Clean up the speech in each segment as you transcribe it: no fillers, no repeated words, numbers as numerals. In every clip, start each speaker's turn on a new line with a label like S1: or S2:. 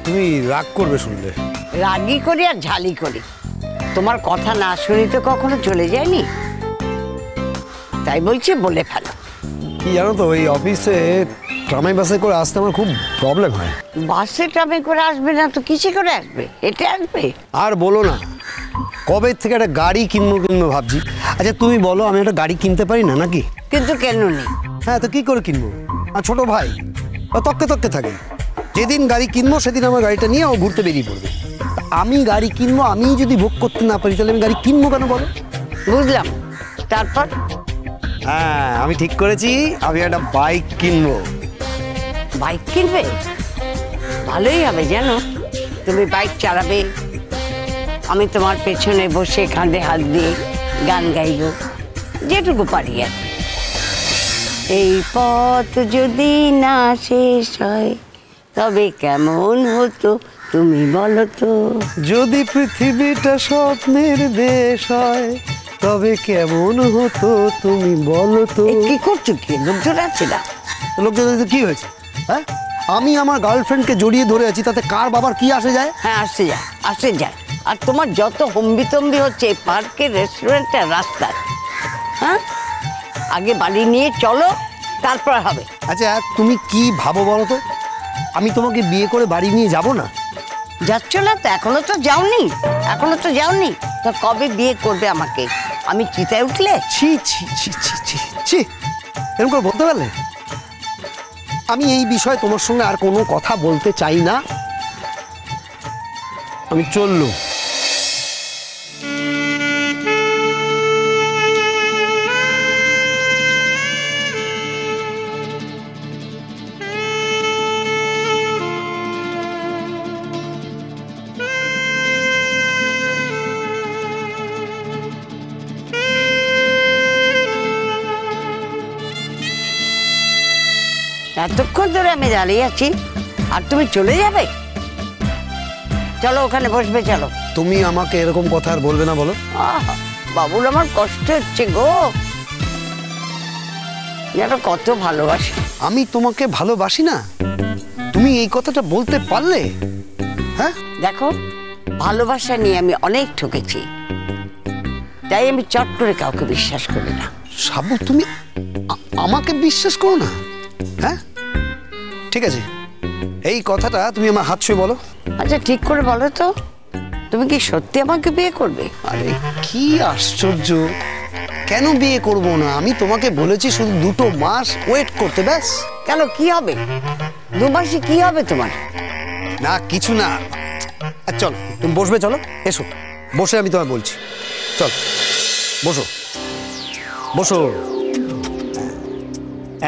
S1: তুমি রাগ করবে শুনলে।
S2: রাগই করি আর ঝালি করি, তোমার কথা না শুনি তো কখনো চলে যায়নি, তাই বলছি বলে ফেলো।
S1: কি জানো তো, এই অফিসে ট্রামে বাসে করে আসতে আমার খুব প্রবলেম হয়।
S2: বাসে ট্রামে করে আসবে না তো কিসে করে আসবে? হেঁটে আসবে?
S1: আর বলো না, কবে থেকে একটা গাড়ি কিনবো ভাবছি। আচ্ছা তুমি বলো, আমি একটা গাড়ি কিনতে পারি না নাকি?
S2: কিন্তু কেন নেই?
S1: হ্যাঁ, তো কি করে কিনবো? আর ছোট ভাই তককে তককে থাকে, যেদিন গাড়ি কিনবো সেদিন আমার গাড়িটা নিয়ে ও ঘুরতে বেরিয়ে পড়বে। আমি গাড়ি কিনবো, আমি যদি ভোগ করতে না পারি তাহলে আমি গাড়ি কিনবো কেন বলো?
S2: বুঝলাম, তারপর?
S1: হ্যাঁ, আমি ঠিক করেছি, আমি একটা বাইক কিনবো।
S2: বাইক কিনবে? ভালোই হবে জানো, তুমি বাইক চালাবে, আমি তোমার পেছনে বসে কাঁধে হাত দিয়ে গান গাইব, যেটুকু পারি আর। এই পথ যদি না শেষ হয় তবে কেমন হতো তুমি বলো তো।
S1: যদি পৃথিবীটা স্বপ্নের দেশ হয় তবে কেমন হতো তুমি বলো তো।
S2: কি করছো? কি লোকজন আছে না?
S1: লোকজন কি হয়েছে? হ্যাঁ, আমি আমার গার্লফ্রেন্ডকে জড়িয়ে ধরে আছি, তাতে কার বাবার কি আসে যায়?
S2: হ্যাঁ, আসে যায়, আসে যায়। আর তোমার যত হম্বিতম্বি হচ্ছে পার্কের, রেস্টুরেন্টের, রাস্তায়। হ্যাঁ, আগে বাড়ি নিয়ে চলো, তারপর হবে।
S1: আচ্ছা তুমি কি ভাবো বলো তো, আমি তোমাকে বিয়ে করে বাড়ি নিয়ে যাব না?
S2: যাচ্ছ না তো? এখনো তো যাওনি, এখনো তো যাওনি তো কবে বিয়ে করবে আমাকে? আমি চিতায় উঠলে?
S1: ছি ছি ছি ছি ছি ছি, এরকম করে বলতে পারলে? আমি এই বিষয়ে তোমার সঙ্গে আর কোনো কথা বলতে চাই না, আমি চললুম।
S2: এতক্ষণ ধরে আমি দাঁড়িয়ে আছি আর তুমি চলে যাবে? চলো ওখানে বসবে, চলো।
S1: তুমি আমাকে এরকম কথা আর বলবে না বলো।
S2: বাবুর আমার কষ্ট হচ্ছে গো, যেন কত ভালোবাসি।
S1: আমি তোমাকে ভালোবাসি না? তুমি এই কথাটা বলতে পারলে? হ্যাঁ
S2: দেখো, ভালোবাসা নিয়ে আমি অনেক ঠকেছি, তাই আমি চট করে কাউকে বিশ্বাস করি না।
S1: সাবু, তুমি আমাকে বিশ্বাস করো না? হ্যাঁ ঠিক আছে, এই কথাটা তুমি আমার হাত ছুঁয়ে বলো।
S2: আচ্ছা ঠিক করে বলো তো, তুমি কি সত্যি আমাকে বিয়ে করবে?
S1: আরে কি আশ্চর্য, কেন বিয়ে করব না? আমি তোমাকে বলেছি শুধু 2 মাস ওয়েট করতে, ব্যাস।
S2: কেন, কি হবে 2 মাসে? কি হবে তোমার?
S1: না কিছু না, চলো তুমি বসবে, চলো এসো, বসে আমি তোমায় বলছি, চল বসো বসো।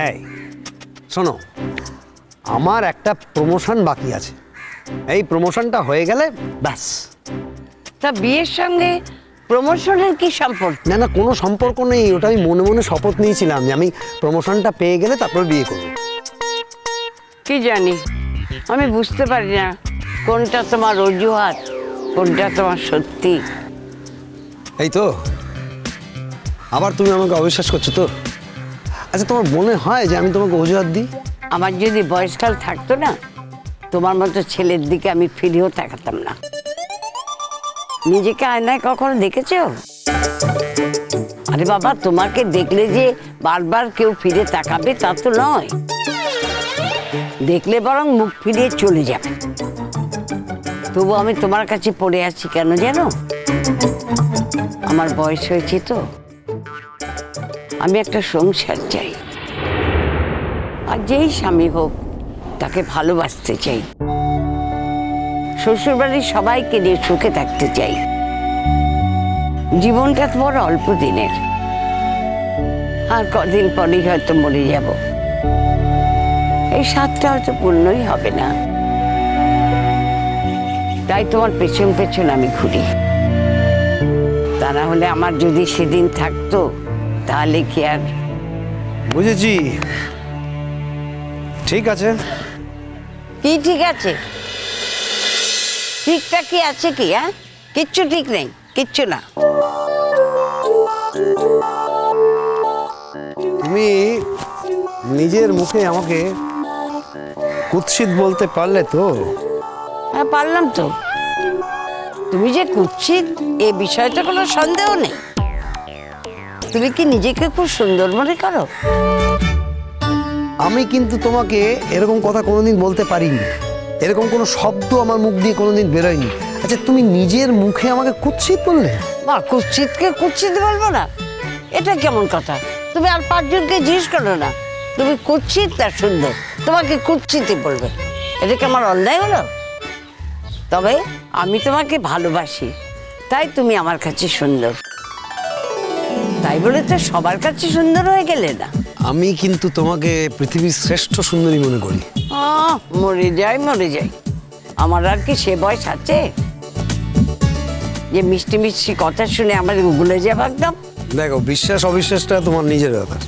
S1: এই শোনো, আমার একটা প্রমোশন বাকি আছে, এই প্রমোশনটা হয়ে গেলে ব্যাস।
S2: তা বিয়ের সঙ্গে প্রমোশনের কি সম্পর্ক?
S1: না না, কোনো সম্পর্ক নেই, ওটা আমি মনে মনে শপথ নিয়েছিলাম যে আমি প্রমোশনটা পেয়ে গেলে তারপর বিয়ে করব।
S2: কি জানি, আমি বুঝতে পারি না কোনটা তোমার অজুহাত, কোনটা তোমার সত্যি।
S1: এই তো, আবার তুমি আমাকে অবিশ্বাস করছো তো? আচ্ছা তোমার মনে হয় যে আমি তোমাকে অজুহাত দিই?
S2: আমার যদি বয়সকাল থাকতো না, তোমার মতো ছেলের দিকে আমি ফিরেও তাকাতাম না। নিজেকে আয়নায় কখনো দেখেছো? আরে বাবা, তোমাকে দেখলে যে বারবার কেউ ফিরে তাকাবে তা তো নয়, দেখলে বরং মুখ ফিরিয়ে চলে যাবে। তবু আমি তোমার কাছে পড়ে আছি কেন জানো? আমার বয়স হয়েছে তো, আমি একটা সংসার চাই, আর যেই স্বামী হোক তাকে ভালোবাসতে চাই, শ্বশুরবাড়ির সবাইকে নিয়ে সুখে থাকতে চাই। জীবনটা তোমার অল্প দিনের, আর কদিন পরেই হয়তো মরে যাব, এই স্বাদটা হয়তো পূর্ণই হবে না। তাই তোমার পেছন পেছন আমি ঘুরি, তা না হলে আমার যদি সেদিন থাকতো তাহলে কি আর।
S1: বুঝেছি, ঠিক আছে।
S2: কি ঠিক আছে? ঠিকটা কি আছে কি? হ্যাঁ, কিচ্ছু ঠিক নেই, কিচ্ছু না।
S1: তুমি নিজের মুখে আমাকে কুৎসিত বলতে পারলে তো?
S2: হ্যাঁ পারলাম তো। তুমি যে কুৎসিত এ বিষয়টা কোনো সন্দেহ নেই। তুমি কি নিজেকে খুব সুন্দর মনে করো?
S1: আমি কিন্তু তোমাকে এরকম কথা কোনোদিন বলতে পারিনি, এরকম কোনো শব্দ আমার মুখ দিয়ে কোনোদিন বেরোয়নি। আচ্ছা তুমি নিজের মুখে আমাকে কুৎসিত বললে?
S2: বা কুৎসিতকে কুৎসিত বলবো না, এটা কেমন কথা? তুমি আর 5 জনকে জিজ্ঞেস করো না তুমি কুৎসিত না সুন্দর, তোমাকে কুৎসিতই বলবে। এটা কি আমার অন্যায় হলো? তবে আমি তোমাকে ভালোবাসি, তাই তুমি আমার কাছে সুন্দর। তাই বলে তো সবার কাছে সুন্দর হয়ে গেলে না।
S1: আমি কিন্তু তোমাকে পৃথিবীর শ্রেষ্ঠ সুন্দরী মনে করি।
S2: মরে যাই মরে যাই, আমার আর কি সে বয়স আছে যে মিষ্টি মিষ্টি কথা শুনে আমার ভুলে যাবো একদম?
S1: দেখো, বিশ্বাস অবিশ্বাসটা তোমার নিজের ব্যাপার,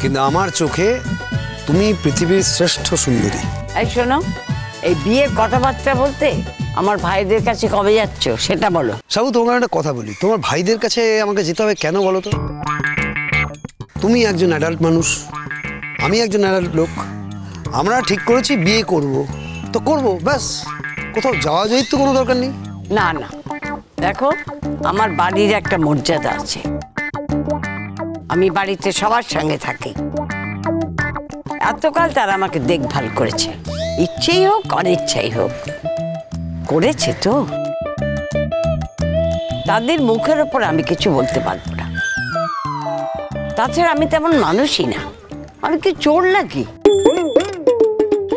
S1: কিন্তু আমার চোখে তুমি পৃথিবীর শ্রেষ্ঠ সুন্দরী।
S2: এই শোনো, এই বিয়ের কথাবার্তা বলতে আমার ভাইদের কাছে কবে যাচ্ছ সেটা বলো।
S1: সাবু, তোমার একটা কথা বলি, তোমার ভাইদের কাছে আমাকে যেতে হবে কেন বলো তো? তুমি একজন অ্যাডাল্ট মানুষ, আমি একজন অ্যাডাল্ট লোক, আমরা ঠিক করেছি বিয়ে করব, তো করব ব্যাস। কোথাও যাওয়া যাই তো কোনো দরকার নেই।
S2: না না, দেখো আমার বাড়ির একটা মর্যাদা আছে, আমি বাড়িতে সবার সঙ্গে থাকি। এতকাল তারা আমাকে দেখভাল করেছে, ইচ্ছেই হোক অনিচ্ছাই হোক করেছে তো। তাদের মুখের ওপর আমি কিছু বলতে পারবো না। তাছাড়া আমি তেমন মানুষই না, আমি কি চোর নাকি?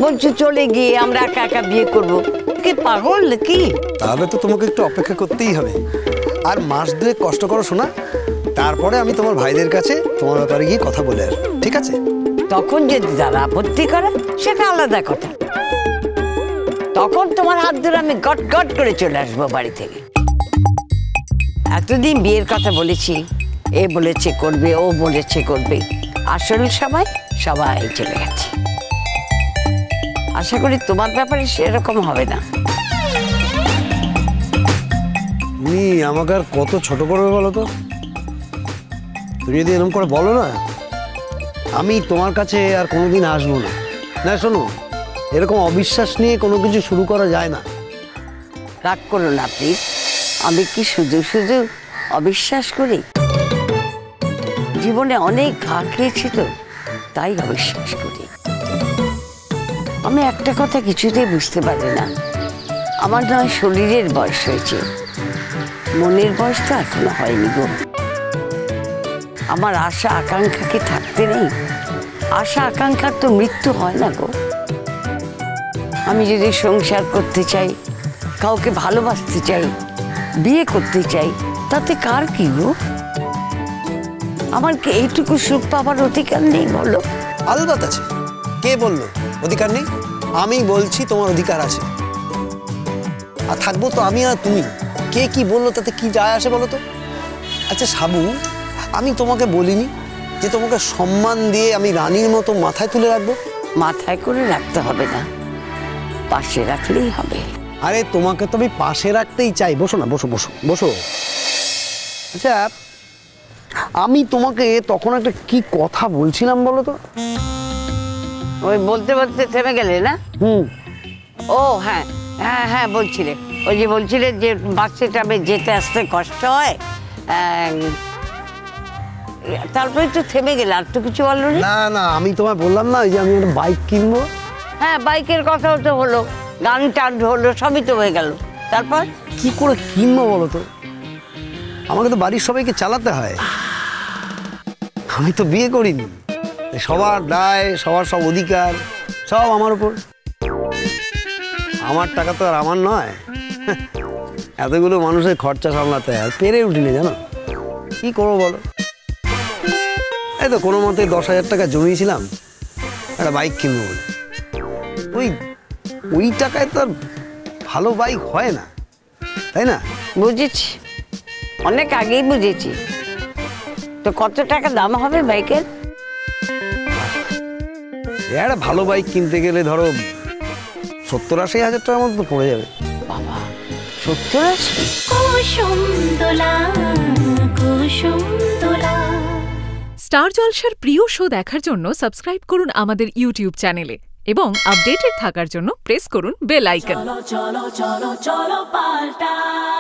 S2: বলছো চলে গিয়ে আমরা একা একা বিয়ে করবো, কি পাগল নাকি?
S1: তাহলে তো তোমাকে একটু অপেক্ষা করতেই হবে, আর মাস 2 কষ্ট করো শোনা, তারপরে আমি তোমার ভাইদের কাছে তোমার ব্যাপারে গিয়ে কথা বলে আসবো, ঠিক আছে?
S2: তখন যদি তারা আপত্তি করে সেটা আলাদা কথা, তখন তোমার হাত ধরে আমি গট গট করে চলে আসবো বাড়ি থেকে। এতদিন বিয়ের কথা বলেছি, এ বলেছে করবে, ও বলেছে করবে, আসল সময় সবাই চলে গেছে। আশা করি তোমার ব্যাপারে সেরকম হবে না।
S1: তুমি আমাকে আর কত ছোট করবে বলো তো? তুমি যদি এরকম করে বলো না, আমি তোমার কাছে আর কোনোদিন আসবো না। না শোনো, এরকম অবিশ্বাস নিয়ে কোনো কিছু শুরু করা যায় না।
S2: রাগ করো না প্লিজ, আমি কি শুধু শুধু অবিশ্বাস করি? জীবনে অনেক ঘা খেয়েছি তো, তাই অবিশ্বাস করি। আমি একটা কথা কিছুতেই বুঝতে পারি না, আমার নয় শরীরের বয়স হয়েছে, মনের বয়স তো এখনো হয়নি গো। আমার আশা আকাঙ্ক্ষা কি থাকতে নেই? আশা আকাঙ্ক্ষার তো মৃত্যু হয় না গো। আমি যদি সংসার করতে চাই, কাউকে ভালোবাসতে চাই, বিয়ে করতে চাই, তাতে কার কি গো? আমার কি এইটুকু সুখ পাবার অধিকার নেই বলো?
S1: আলবাত আছে। কে বললো অধিকার নেই? আমি বলছি তোমার অধিকার আছে, আর থাকবো তো আমি আর তুমি। কে কি বললো তাতে কি যায় আসে বলো তো? আচ্ছা সাবু, আমি তোমাকে বলিনি যে তোমাকে সম্মান দিয়ে আমি রানীর মতো মাথায় তুলে রাখবো?
S2: মাথায় করে রাখতে হবে না, পাশে রাখলেই হবে।
S1: আরে তোমাকে তো আমি পাশে রাখতেই চাই। বসো না, বসো বসো বসো। আচ্ছা, আমি তোমাকে তখন একটা কি কথা বলছিলাম বলো তো?
S2: ওই বলতে বলতে থেমে গেলে না? ও হ্যাঁ হ্যাঁ হ্যাঁ, বলছিলে, ওই যে বলছিলে যে বাসে ট্রামে যেতে আসতে কষ্ট হয়, তারপরে তো থেমে গেলে, আর তো কিছু বললো
S1: না? না, আমি তোমায় বললাম না যে আমি একটা বাইক কিনবো।
S2: হ্যাঁ, বাইকের কথাও তো হলো, গান টান হলো, সবই তো হয়ে গেল। তারপর
S1: কি করে কিনবো বলো তো? আমাকে তো বাড়ির সবাইকে চালাতে হয়, আমি তো বিয়ে করিনি। সবার দায়, সবার সব অধিকার সব আমার উপর। আমার টাকা তো আর আমার নয়, এতগুলো মানুষের খরচা সামলাতে আর পেরে উঠিনি, জানো কি করবো বলো? এই তো কোনো মতে 10,000 টাকা জমিয়েছিলাম একটা বাইক কিনবো বলে। ওই টাকায় তো আর ভালো বাইক হয় না, তাই না?
S2: বুঝেছি, অনেক আগেই বুঝেছি। তো কত টাকা দাম হবে বাইকের?
S1: একটা ভালো বাইক কিনতে গেলে ধরো 70-80 হাজার টাকার মতো পড়ে যাবে।
S2: বাবা, 70-80?
S3: স্টার জলসার প্রিয় শো দেখার জন্য সাবস্ক্রাইব করুন আমাদের ইউটিউব চ্যানেলে এবং আপডেটেড থাকার জন্য প্রেস করুন bell icon.
S4: cholo cholo cholo cholo paltai